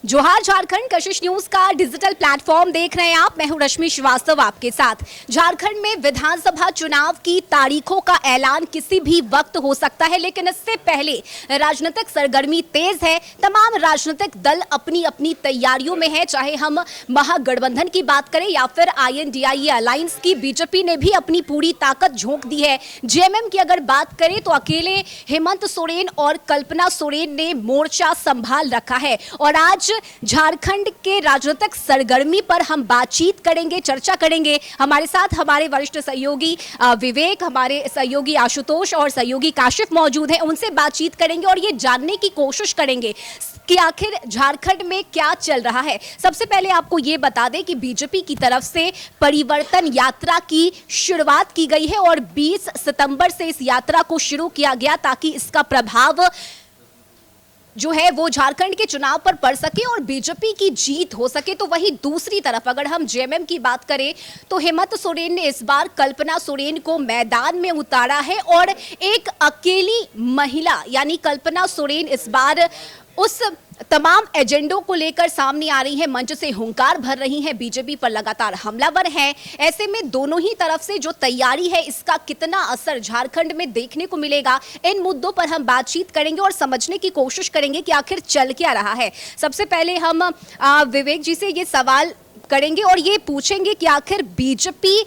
जोहार झारखंड, कशिश न्यूज का digital platform देख रहे हैं आप। मैं हूं रश्मि श्रीवास्तव आपके साथ। झारखंड में विधानसभा चुनाव की तारीखों का ऐलान किसी भी वक्त हो सकता है, लेकिन इससे पहले राजनीतिक सरगर्मी तेज है। तमाम राजनीतिक दल अपनी अपनी तैयारियों में है, चाहे हम महागठबंधन की बात करें या फिर INDIA अलायंस की। बीजेपी ने भी अपनी पूरी ताकत झोंक दी है। JMM की अगर बात करें तो अकेले हेमंत सोरेन और कल्पना सोरेन ने मोर्चा संभाल रखा है। और आज झारखंड के राजनीतिक सरगर्मी पर हम बातचीत करेंगे, चर्चा करेंगे। हमारे साथ हमारे वरिष्ठ सहयोगी विवेक, हमारे सहयोगी आशुतोष और सहयोगी काशिफ मौजूद हैं। उनसे बातचीत करेंगे और ये जानने की कोशिश करेंगे कि आखिर झारखंड में क्या चल रहा है। सबसे पहले आपको ये बता दें कि बीजेपी की तरफ से परिवर्तन यात्रा की शुरुआत की गई है और 20 सितंबर से इस यात्रा को शुरू किया गया ताकि इसका प्रभाव जो है वो झारखंड के चुनाव पर पड़ सके और बीजेपी की जीत हो सके। तो वहीं दूसरी तरफ अगर हम JMM की बात करें तो हेमंत सोरेन ने इस बार कल्पना सोरेन को मैदान में उतारा है और एक अकेली महिला यानी कल्पना सोरेन इस बार उस तमाम एजेंडों को लेकर सामने आ रही है, मंच से हुंकार भर रही हैं, बीजेपी पर लगातार हमलावर हैं। ऐसे में दोनों ही तरफ से जो तैयारी है, इसका कितना असर झारखंड में देखने को मिलेगा, इन मुद्दों पर हम बातचीत करेंगे और समझने की कोशिश करेंगे कि आखिर चल क्या रहा है। सबसे पहले हम विवेक जी से ये सवाल करेंगे और ये पूछेंगे कि आखिर बीजेपी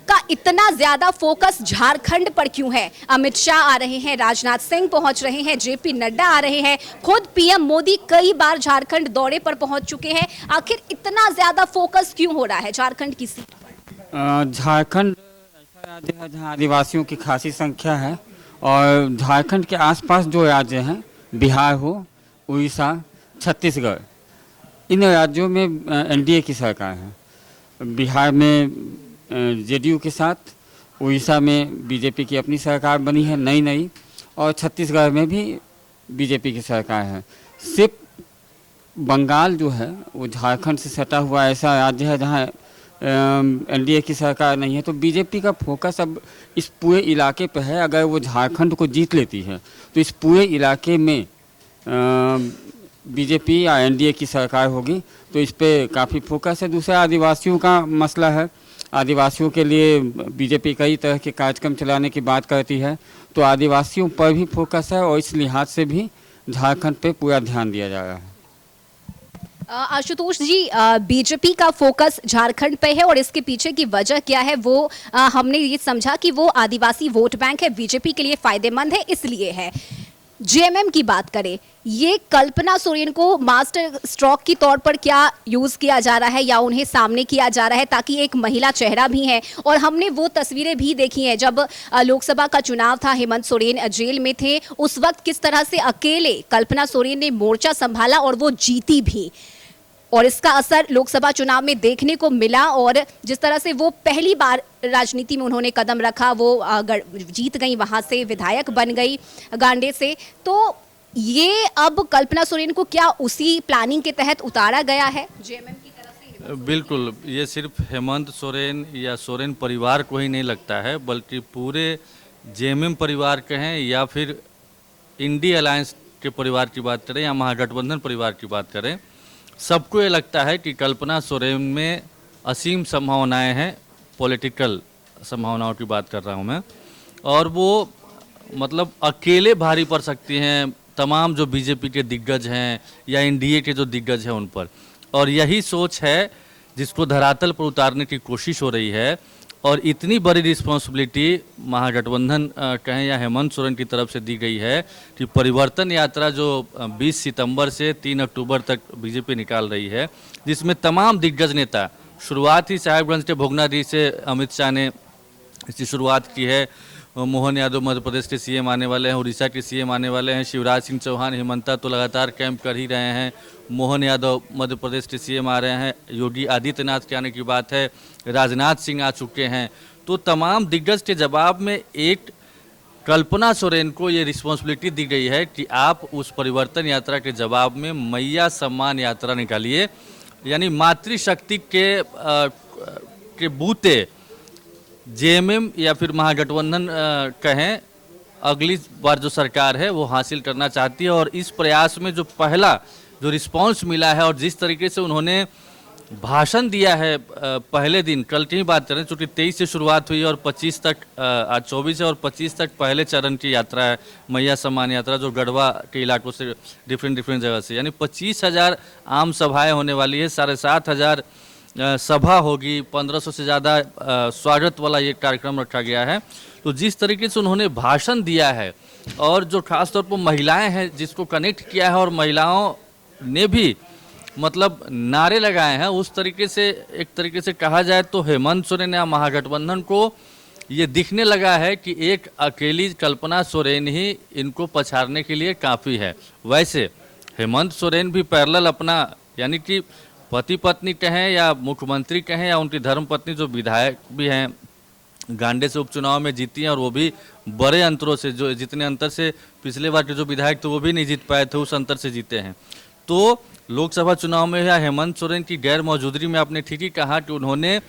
का इतना ज्यादा फोकस झारखंड पर क्यों है। अमित शाह आ रहे हैं, राजनाथ सिंह पहुंच रहे हैं, JP नड्डा आ रहे हैं, खुद PM मोदी कई बार झारखंड दौरे पर पहुंच चुके हैं। आखिर इतना ज्यादा फोकस क्यों हो रहा है झारखंड की सीट पर? झारखंड ऐसा राज्य है जहाँ आदिवासियों की खासी संख्या है और झारखंड के आसपास जो राज्य हैं, बिहार हो, उड़ीसा, छत्तीसगढ़, इन राज्यों में NDA की सरकार है। बिहार में JDU के साथ, उड़ीसा में बीजेपी की अपनी सरकार बनी है नई, और छत्तीसगढ़ में भी बीजेपी की सरकार है। सिर्फ बंगाल जो है वो झारखंड से सटा हुआ ऐसा राज्य है जहाँ NDA की सरकार नहीं है। तो बीजेपी का फोकस अब इस पूरे इलाके पर है। अगर वो झारखंड को जीत लेती है तो इस पूरे इलाके में बीजेपी या NDA की सरकार होगी, तो इस पर काफ़ी फोकस है। दूसरा आदिवासियों का मसला है। आदिवासियों के लिए बीजेपी कई तरह के कार्यक्रम चलाने की बात करती है, तो आदिवासियों पर भी फोकस है और इस लिहाज से भी झारखंड पे पूरा ध्यान दिया जा रहा है। आशुतोष जी, बीजेपी का फोकस झारखंड पे है और इसके पीछे की वजह क्या है वो हमने ये समझा कि वो आदिवासी वोट बैंक है, बीजेपी के लिए फायदेमंद है, इसलिए है। JMM की बात करें, ये कल्पना सोरेन को मास्टर स्ट्रोक की तौर पर क्या यूज किया जा रहा है या उन्हें सामने किया जा रहा है ताकि एक महिला चेहरा भी है। और हमने वो तस्वीरें भी देखी हैं जब लोकसभा का चुनाव था, हेमंत सोरेन जेल में थे, उस वक्त किस तरह से अकेले कल्पना सोरेन ने मोर्चा संभाला और वो जीती भी, और इसका असर लोकसभा चुनाव में देखने को मिला। और जिस तरह से वो पहली बार राजनीति में उन्होंने कदम रखा, वो जीत गई, वहां से विधायक बन गई गांडे से। तो ये अब कल्पना सोरेन को क्या उसी प्लानिंग के तहत उतारा गया है JMM की तरफ से? बिल्कुल, ये सिर्फ हेमंत सोरेन या सोरेन परिवार को ही नहीं लगता है, बल्कि पूरे JMM परिवार के हैं या फिर इंडिया अलायंस के परिवार की बात करें या महागठबंधन परिवार की बात करें, सबको ये लगता है कि कल्पना सोरेन में असीम संभावनाएं हैं। पॉलिटिकल संभावनाओं की बात कर रहा हूं मैं, और वो मतलब अकेले भारी पड़ सकती हैं तमाम जो बीजेपी के दिग्गज हैं या NDA के जो दिग्गज हैं उन पर। और यही सोच है जिसको धरातल पर उतारने की कोशिश हो रही है। और इतनी बड़ी रिस्पॉन्सिबिलिटी महागठबंधन कहें या हेमंत सोरेन की तरफ से दी गई है कि परिवर्तन यात्रा जो 20 सितंबर से 3 अक्टूबर तक बीजेपी निकाल रही है, जिसमें तमाम दिग्गज नेता, शुरुआत ही साहेबगंज के भोगनाडीह से अमित शाह ने इसकी शुरुआत की है। मोहन यादव मध्य प्रदेश के CM आने वाले हैं, उड़ीसा के CM आने वाले हैं, शिवराज सिंह चौहान, हेमंता तो लगातार कैंप कर ही रहे हैं, मोहन यादव मध्य प्रदेश के CM आ रहे हैं, योगी आदित्यनाथ के आने की बात है, राजनाथ सिंह आ चुके हैं। तो तमाम दिग्गज के जवाब में एक कल्पना सोरेन को ये रिस्पॉन्सिबिलिटी दी गई है कि आप उस परिवर्तन यात्रा के जवाब में मैया सम्मान यात्रा निकालिए, यानी मातृशक्ति के बूते JMM या फिर महागठबंधन कहें, अगली बार जो सरकार है वो हासिल करना चाहती है। और इस प्रयास में जो पहला जो रिस्पांस मिला है और जिस तरीके से उन्होंने भाषण दिया है पहले दिन, कल की ही बात करें, चूँकि 23 से शुरुआत हुई और 25 तक, आज 24 है और 25 तक पहले चरण की यात्रा है, मैया सम्मान यात्रा, जो गढ़वा के इलाकों से डिफरेंट जगह से, यानी 25,000 आम सभाएं होने वाली है, 7,500 सभा होगी, 1500 से ज़्यादा स्वागत वाला ये कार्यक्रम रखा गया है। तो जिस तरीके से उन्होंने भाषण दिया है और जो खास तौर पर महिलाएं हैं जिसको कनेक्ट किया है और महिलाओं ने भी मतलब नारे लगाए हैं, उस तरीके से एक तरीके से कहा जाए तो हेमंत सोरेन या महागठबंधन को ये दिखने लगा है कि एक अकेली कल्पना सोरेन ही इनको पछाड़ने के लिए काफ़ी है। वैसे हेमंत सोरेन भी पैरेलल अपना, यानी कि पति पत्नी कहें या मुख्यमंत्री कहें या उनकी धर्मपत्नी जो विधायक भी हैं, गांडे से उपचुनाव में जीती हैं और वो भी बड़े अंतरों से, जो जितने अंतर से पिछले बार के जो विधायक थे वो भी नहीं जीत पाए थे, उस अंतर से जीते हैं। तो लोकसभा चुनाव में या हेमंत सोरेन की गैर मौजूदगी में आपने ठीक ही कहा कि उन्होंने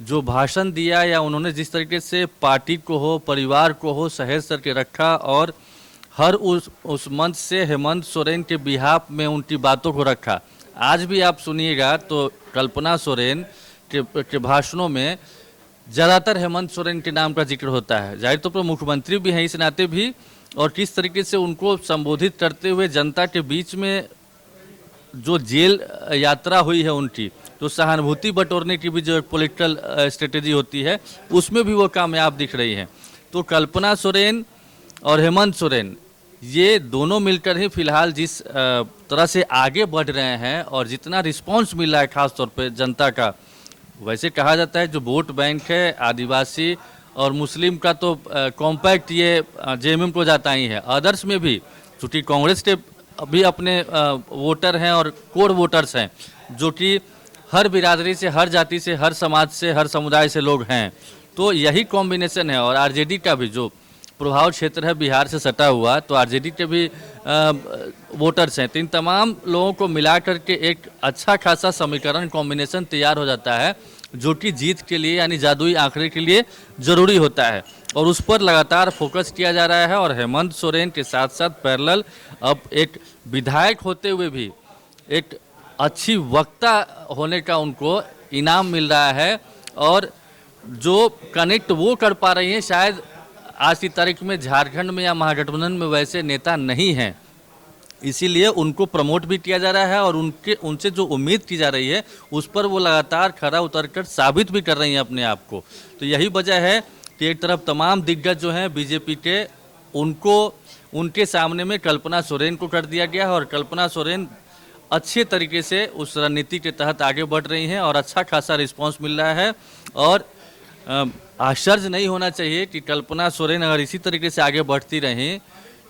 जो भाषण दिया या उन्होंने जिस तरीके से पार्टी को हो, परिवार को हो सहेज करके रखा और हर उस मंच से हेमंत सोरेन के बिहाफ में उनकी बातों को रखा। आज भी आप सुनिएगा तो कल्पना सोरेन के भाषणों में ज़्यादातर हेमंत सोरेन के नाम का जिक्र होता है। जाहिर तौर पर मुख्यमंत्री भी हैं इस नाते भी, और किस तरीके से उनको संबोधित करते हुए जनता के बीच में जो जेल यात्रा हुई है उनकी, तो सहानुभूति बटोरने की भी जो एक पॉलिटिकल स्ट्रेटेजी होती है, उसमें भी वो कामयाब दिख रही हैं। तो कल्पना सोरेन और हेमंत सोरेन ये दोनों मिलकर ही फिलहाल जिस तरह से आगे बढ़ रहे हैं और जितना रिस्पांस मिल रहा है खास तौर पे जनता का, वैसे कहा जाता है जो वोट बैंक है आदिवासी और मुस्लिम का तो कॉम्पैक्ट ये जेएमएम को जाता ही है। अदर्स में भी चूँकि कांग्रेस के भी अपने वोटर हैं और कोर वोटर्स हैं जो कि हर बिरादरी से, हर जाति से, हर समाज से, हर समुदाय से लोग हैं, तो यही कॉम्बिनेशन है। और आरजेडी का भी जो प्रभाव क्षेत्र है बिहार से सटा हुआ, तो आरजेडी के भी वोटर्स हैं। तो इन तमाम लोगों को मिला करके एक अच्छा खासा समीकरण कॉम्बिनेशन तैयार हो जाता है जो कि जीत के लिए यानी जादुई आंकड़े के लिए ज़रूरी होता है, और उस पर लगातार फोकस किया जा रहा है। और हेमंत सोरेन के साथ साथ पैरेलल अब एक विधायक होते हुए भी एक अच्छी वक्ता होने का उनको इनाम मिल रहा है, और जो कनेक्ट वो कर पा रही हैं शायद आज की तारीख में झारखंड में या महागठबंधन में वैसे नेता नहीं हैं, इसीलिए उनको प्रमोट भी किया जा रहा है और उनसे जो उम्मीद की जा रही है उस पर वो लगातार खरा उतरकर साबित भी कर रही हैं अपने आप को। तो यही वजह है कि एक तरफ तमाम दिग्गज जो हैं बीजेपी के, उनको उनके सामने में कल्पना सोरेन को कर दिया गया है, और कल्पना सोरेन अच्छे तरीके से उस रणनीति के तहत आगे बढ़ रही हैं और अच्छा खासा रिस्पांस मिल रहा है। और आश्चर्य नहीं होना चाहिए कि कल्पना सोरेन अगर इसी तरीके से आगे बढ़ती रहें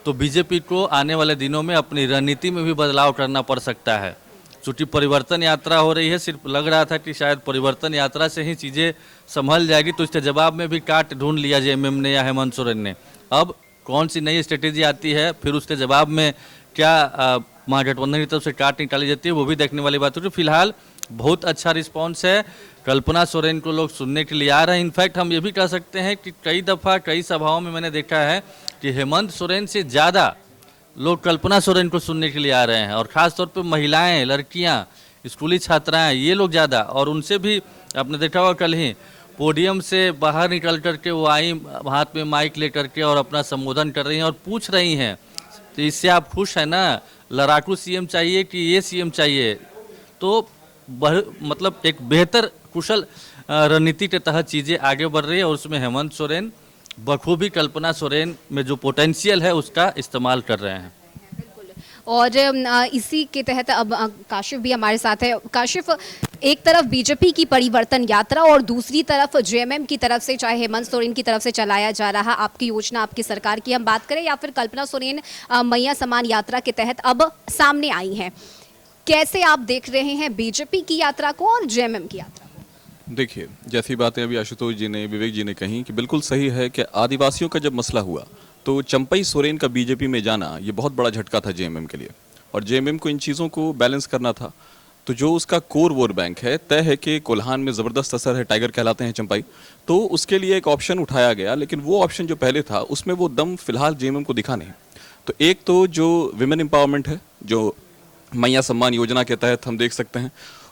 तो बीजेपी को आने वाले दिनों में अपनी रणनीति में भी बदलाव करना पड़ सकता है। चूँकि परिवर्तन यात्रा हो रही है, सिर्फ लग रहा था कि शायद परिवर्तन यात्रा से ही चीज़ें संभल जाएगी, तो इसके जवाब में भी काट ढूंढ लिया जेएमएम ने या हेमंत सोरेन ने। अब कौन सी नई स्ट्रेटेजी आती है, फिर उसके जवाब में क्या महागठबंधन की तरफ से काट निकाली जाती है, वो भी देखने वाली बात होगी। फिलहाल बहुत अच्छा रिस्पॉन्स है, कल्पना सोरेन को लोग सुनने के लिए आ रहे हैं। इनफैक्ट हम ये भी कह सकते हैं कि कई दफ़ा कई सभाओं में मैंने देखा है कि हेमंत सोरेन से ज़्यादा लोग कल्पना सोरेन को सुनने के लिए आ रहे हैं, और ख़ास तौर पे महिलाएं, लड़कियां, स्कूली छात्राएं, ये लोग ज़्यादा। और उनसे भी आपने देखा होगा कल ही पोडियम से बाहर निकल करके वो आई हाथ में माइक लेकर के और अपना संबोधन कर रही हैं और पूछ रही हैं, तो इससे आप खुश हैं ना, लड़ाकू सीएम चाहिए कि ये सीएम चाहिए? तो मतलब एक बेहतर कुशल रणनीति के तहत चीज़ें आगे बढ़ रही है, और उसमें हेमंत सोरेन बखूबी कल्पना सोरेन में जो पोटेंशियल है उसका इस्तेमाल कर रहे हैं। और इसी के तहत अब काशिफ भी हमारे साथ है। काशिफ, एक तरफ बीजेपी की परिवर्तन यात्रा और दूसरी तरफ जेएमएम की तरफ से, चाहे हेमंत सोरेन की तरफ से चलाया जा रहा आपकी योजना, आपकी सरकार की हम बात करें, या फिर कल्पना सोरेन मैया सम्मान यात्रा के तहत अब सामने आई हैं, कैसे आप देख रहे हैं बीजेपी की यात्रा को और जेएमएम की यात्रा? देखिए, जैसी बातें अभी आशुतोष जी ने, विवेक जी ने कही कि बिल्कुल सही है कि आदिवासियों का जब मसला हुआ तो चंपई सोरेन का बीजेपी में जाना ये बहुत बड़ा झटका था जेएमएम के लिए, और जेएमएम को इन चीज़ों को बैलेंस करना था। तो जो उसका कोर वोट बैंक है, तय है कि कोल्हान में ज़बरदस्त असर है, टाइगर कहलाते हैं चंपई, तो उसके लिए एक ऑप्शन उठाया गया, लेकिन वो ऑप्शन जो पहले था उसमें वो दम फिलहाल जेएमएम को दिखा नहीं। तो एक तो जो विमेन एम्पावरमेंट है, जो मैया सम्मान योजना के तहत हम देख सकते हैं,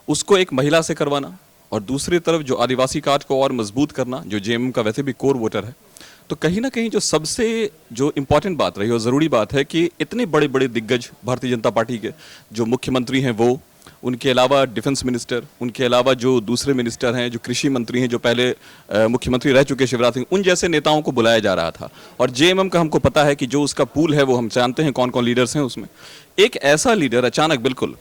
उसको एक महिला से करवाना, और दूसरी तरफ जो आदिवासी कार्ड को और मजबूत करना, जो जेएमएम का वैसे भी कोर वोटर है। तो कहीं ना कहीं जो सबसे जो इम्पोर्टेंट बात रही और ज़रूरी बात है कि इतने बड़े बड़े दिग्गज भारतीय जनता पार्टी के जो मुख्यमंत्री हैं वो, उनके अलावा डिफेंस मिनिस्टर, उनके अलावा जो दूसरे मिनिस्टर हैं, जो कृषि मंत्री हैं, जो पहले मुख्यमंत्री रह चुके शिवराज सिंह, उन जैसे नेताओं को बुलाया जा रहा था। और जेएमएम का हमको पता है कि जो उसका पूल है वो हम जानते हैं कौन कौन लीडर्स हैं उसमें। एक ऐसा लीडर अचानक बिल्कुल,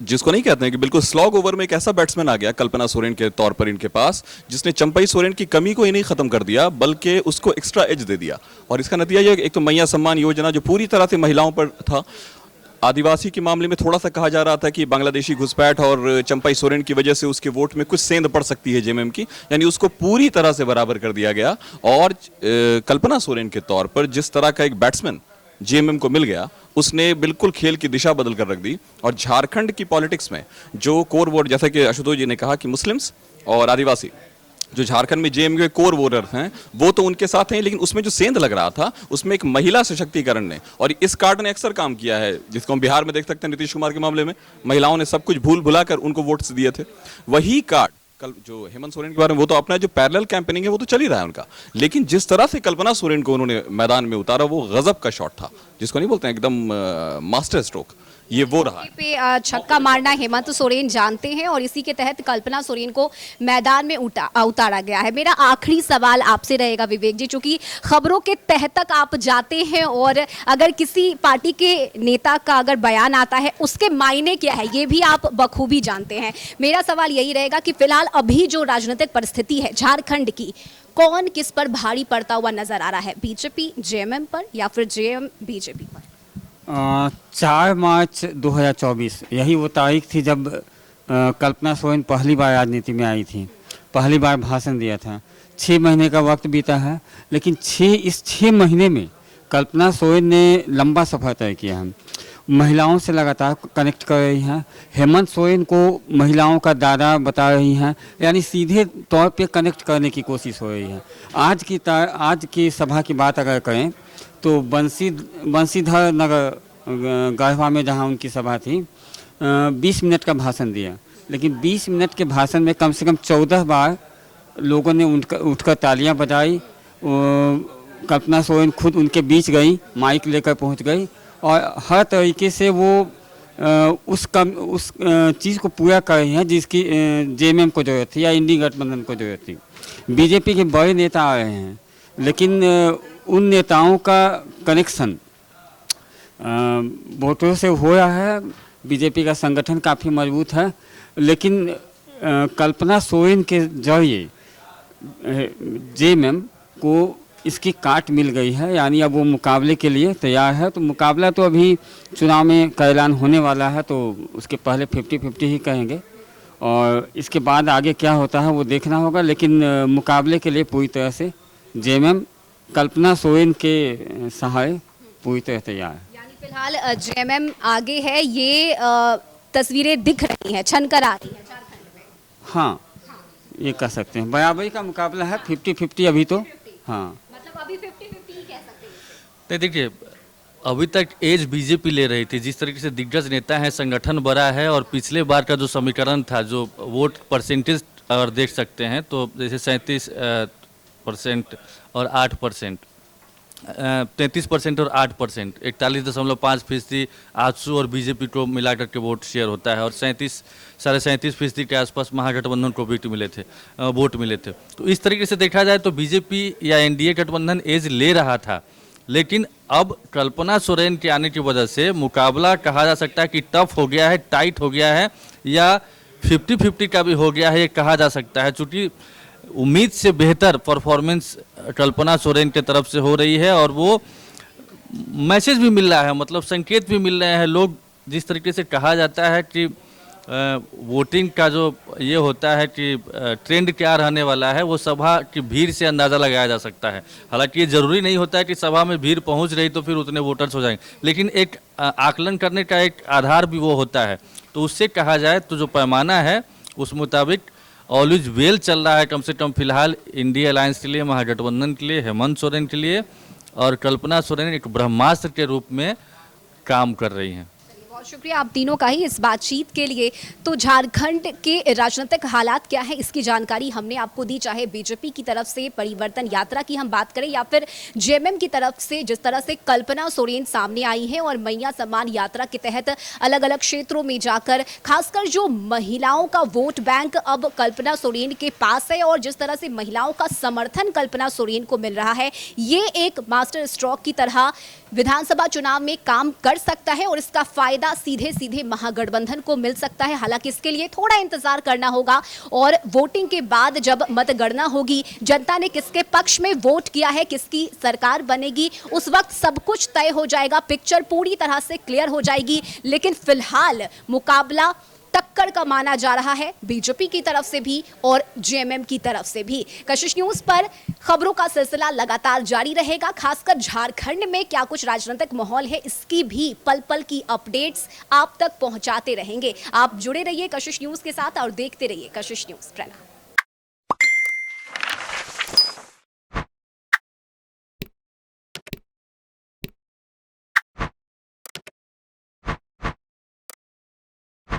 जिसको नहीं कहते हैं कि बिल्कुल स्लॉग ओवर में एक ऐसा बैट्समैन आ गया कल्पना सोरेन के तौर पर इनके पास, जिसने चंपई सोरेन की कमी को ही नहीं खत्म कर दिया बल्कि उसको एक्स्ट्रा एज दे दिया। और इसका नतीजा ये, एक तो मैया सम्मान योजना जो पूरी तरह से महिलाओं पर था, आदिवासी के मामले में थोड़ा सा कहा जा रहा था कि बांग्लादेशी घुसपैठ और चंपई सोरेन की वजह से उसके वोट में कुछ सेंध पड़ सकती है जेएमएम की, यानी उसको पूरी तरह से बराबर कर दिया गया। और कल्पना सोरेन के तौर पर जिस तरह का एक बैट्समैन जेएमएम को मिल गया, उसने बिल्कुल खेल की दिशा बदल कर रख दी। और झारखंड की पॉलिटिक्स में जो कोर वोट, जैसा कि आशुतोष जी ने कहा कि मुस्लिम्स और आदिवासी जो झारखंड में जेएमयू के कोर वोटर हैं वो तो उनके साथ हैं, लेकिन उसमें जो सेंध लग रहा था उसमें एक महिला सशक्तिकरण ने, और इस कार्ड ने अक्सर काम किया है, जिसको हम बिहार में देख सकते हैं नीतीश कुमार के मामले में, महिलाओं ने सब कुछ भूल भुलाकर उनको वोट्स दिए थे। वही कार्ड कल जो हेमंत सोरेन के बारे में, वो तो अपना जो पैरेलल कैंपेनिंग है वो तो चल ही रहा है उनका, लेकिन जिस तरह से कल्पना सोरेन को उन्होंने मैदान में उतारा वो गजब का शॉट था, जिसको नहीं बोलते हैं एकदम मास्टर स्ट्रोक, ये वो रहा है। पे छक्का मारना हेमंत सोरेन जानते हैं और इसी के तहत कल्पना सोरेन को मैदान में उतारा गया है। मेरा आखिरी सवाल आपसे रहेगा विवेक जी, चूंकि खबरों के तह तक आप जाते हैं और अगर किसी पार्टी के नेता का अगर बयान आता है उसके मायने क्या है ये भी आप बखूबी जानते हैं। मेरा सवाल यही रहेगा कि फिलहाल अभी जो राजनीतिक परिस्थिति है झारखंड की, कौन किस पर भारी पड़ता हुआ नजर आ रहा है, बीजेपी जेएमएम पर या फिर जेएमएम बीजेपी पर? 4 मार्च 2024 यही वो तारीख थी जब कल्पना सोरेन पहली बार राजनीति में आई थी, पहली बार भाषण दिया था। 6 महीने का वक्त बीता है, लेकिन इस 6 महीने में कल्पना सोरेन ने लंबा सफ़र तय किया है। महिलाओं से लगातार कनेक्ट कर रही हैं, हेमंत सोरेन को महिलाओं का दादा बता रही हैं, यानी सीधे तौर पे कनेक्ट करने की कोशिश हो रही है। आज की सभा की बात अगर करें तो बंसीधर नगर गढ़वा में जहां उनकी सभा थी, 20 मिनट का भाषण दिया, लेकिन 20 मिनट के भाषण में कम से कम 14 बार लोगों ने उठकर तालियां बजाई। कल्पना सोरेन खुद उनके बीच गई, माइक लेकर पहुंच गई और हर तरीके से वो उस चीज़ को पूरा कर रही हैं जिसकी जेएमएम को जरूरत थी या इंडी गठबंधन को जरूरत थी। बीजेपी के बड़े नेता आ रहे हैं, लेकिन उन नेताओं का कनेक्शन वोटरों से हो रहा है। बीजेपी का संगठन काफ़ी मजबूत है, लेकिन कल्पना सोरेन के जरिए जेएमएम को इसकी काट मिल गई है, यानी अब वो मुकाबले के लिए तैयार है। तो मुकाबला तो अभी चुनाव में का ऐलान होने वाला है, तो उसके पहले 50-50 ही कहेंगे और इसके बाद आगे क्या होता है वो देखना होगा। लेकिन मुकाबले के लिए पूरी तरह से जेएमएम कल्पना सोरेन के सहारे पूरी तरह तैयार है। यानी फिलहाल जेएमएम आगे है, ये तस्वीरें दिख रही हैं, छनकर आ रही हैं झारखंड में। हाँ, ये कह सकते हैं बराबरी का मुकाबला है, 50-50 अभी तो। हाँ, मतलब अभी 50-50 ही कह सकते हैं। तो देखिए, अभी तक एज बीजेपी ले रही थी, जिस तरीके से दिग्गज नेता है, संगठन बड़ा है, और पिछले बार का जो समीकरण था, जो वोट परसेंटेज अगर देख सकते हैं तो जैसे 37% और 8%, 33% और 8%, 41.5% आजसू और बीजेपी को मिलाकर के वोट शेयर होता है, और 37.5% के आसपास महागठबंधन को वोट मिले थे। तो इस तरीके से देखा जाए तो बीजेपी या एनडीए गठबंधन एज ले रहा था, लेकिन अब कल्पना सोरेन के आने की वजह से मुकाबला कहा जा सकता है कि टफ हो गया है, टाइट हो गया है, या 50-50 का भी हो गया है, ये कहा जा सकता है। चूँकि उम्मीद से बेहतर परफॉर्मेंस कल्पना सोरेन के तरफ से हो रही है, और वो मैसेज भी मिल रहा है, मतलब संकेत भी मिल रहे हैं। लोग जिस तरीके से कहा जाता है कि वोटिंग का जो ये होता है कि ट्रेंड क्या रहने वाला है, वो सभा की भीड़ से अंदाज़ा लगाया जा सकता है। हालांकि ये ज़रूरी नहीं होता है कि सभा में भीड़ पहुंच रही तो फिर उतने वोटर्स हो जाएंगे, लेकिन एक आकलन करने का एक आधार भी वो होता है। तो उससे कहा जाए तो जो पैमाना है उस मुताबिक ऑलवेज वेल चल रहा है, कम से कम फिलहाल इंडिया अलायंस के लिए, महागठबंधन के लिए, हेमंत सोरेन के लिए, और कल्पना सोरेन एक ब्रह्मास्त्र के रूप में काम कर रही हैं। बहुत शुक्रिया आप तीनों का ही इस बातचीत के लिए। तो झारखंड के राजनीतिक हालात क्या है इसकी जानकारी हमने आपको दी, चाहे बीजेपी की तरफ से परिवर्तन यात्रा की हम बात करें या फिर जेएमएम की तरफ से जिस तरह से कल्पना सोरेन सामने आई है और मैया सम्मान यात्रा के तहत अलग अलग क्षेत्रों में जाकर खासकर जो महिलाओं का वोट बैंक अब कल्पना सोरेन के पास है और जिस तरह से महिलाओं का समर्थन कल्पना सोरेन को मिल रहा है, ये एक मास्टर स्ट्रोक की तरह विधानसभा चुनाव में काम कर सकता है और इसका फायदा सीधे सीधे महागठबंधन को मिल सकता है। हालांकि इसके लिए थोड़ा इंतजार करना होगा और वोटिंग के बाद जब मतगणना होगी, जनता ने किसके पक्ष में वोट किया है, किसकी सरकार बनेगी, उस वक्त सब कुछ तय हो जाएगा, पिक्चर पूरी तरह से क्लियर हो जाएगी। लेकिन फिलहाल मुकाबला टक्कर का माना जा रहा है बीजेपी की तरफ से भी और जेएमएम की तरफ से भी। कशिश न्यूज पर खबरों का सिलसिला लगातार जारी रहेगा, खासकर झारखंड में क्या कुछ राजनीतिक माहौल है इसकी भी पल पल की अपडेट्स आप तक पहुंचाते रहेंगे। आप जुड़े रहिए कशिश न्यूज के साथ और देखते रहिए कशिश न्यूज। प्रणाम।